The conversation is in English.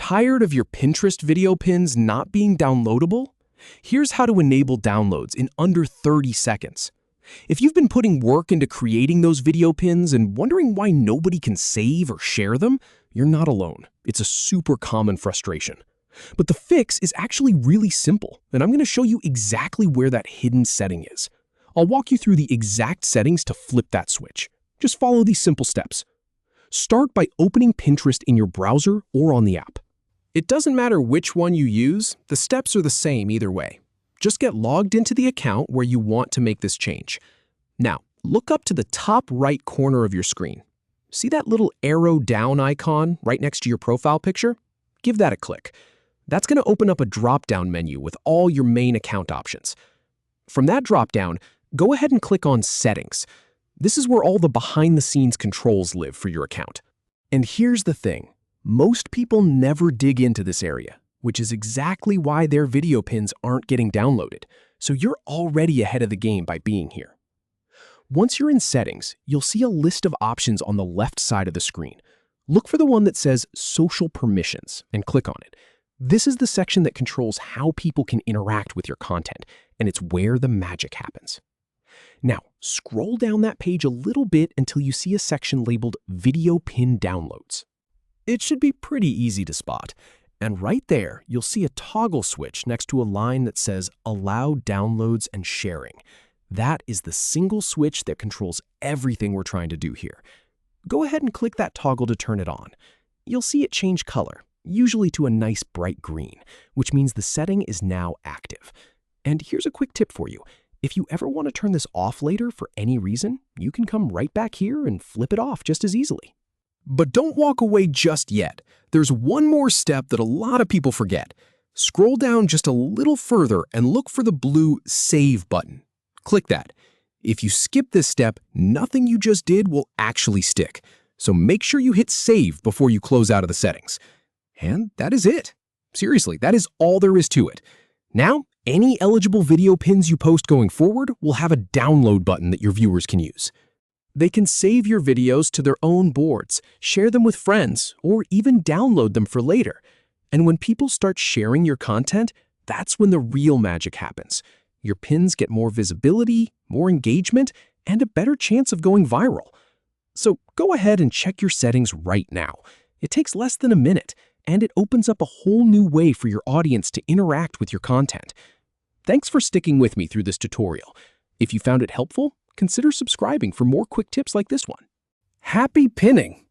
Tired of your Pinterest video pins not being downloadable? Here's how to enable downloads in under 30 seconds. If you've been putting work into creating those video pins and wondering why nobody can save or share them, you're not alone. It's a super common frustration. But the fix is actually really simple, and I'm going to show you exactly where that hidden setting is. I'll walk you through the exact settings to flip that switch. Just follow these simple steps. Start by opening Pinterest in your browser or on the app. It doesn't matter which one you use, the steps are the same either way. Just get logged into the account where you want to make this change. Now, look up to the top right corner of your screen. See that little arrow down icon right next to your profile picture? Give that a click. That's going to open up a drop-down menu with all your main account options. From that drop-down, go ahead and click on Settings. This is where all the behind-the-scenes controls live for your account. And here's the thing. Most people never dig into this area, which is exactly why their video pins aren't getting downloaded. So you're already ahead of the game by being here. Once you're in Settings, you'll see a list of options on the left side of the screen. Look for the one that says Social Permissions and click on it. This is the section that controls how people can interact with your content, and it's where the magic happens. Now, scroll down that page a little bit until you see a section labeled Video Pin Downloads. It should be pretty easy to spot, and right there, you'll see a toggle switch next to a line that says Allow Downloads and Sharing. That is the single switch that controls everything we're trying to do here. Go ahead and click that toggle to turn it on. You'll see it change color, usually to a nice bright green, which means the setting is now active. And here's a quick tip for you. If you ever want to turn this off later for any reason, you can come right back here and flip it off just as easily. But don't walk away just yet. There's one more step that a lot of people forget. Scroll down just a little further and look for the blue Save button. Click that. If you skip this step, nothing you just did will actually stick. So make sure you hit Save before you close out of the settings. And that is it. Seriously, that is all there is to it. Now, any eligible video pins you post going forward will have a download button that your viewers can use. They can save your videos to their own boards, share them with friends, or even download them for later. And when people start sharing your content, that's when the real magic happens. Your pins get more visibility, more engagement, and a better chance of going viral. So go ahead and check your settings right now. It takes less than a minute, and it opens up a whole new way for your audience to interact with your content. Thanks for sticking with me through this tutorial. If you found it helpful, consider subscribing for more quick tips like this one. Happy pinning!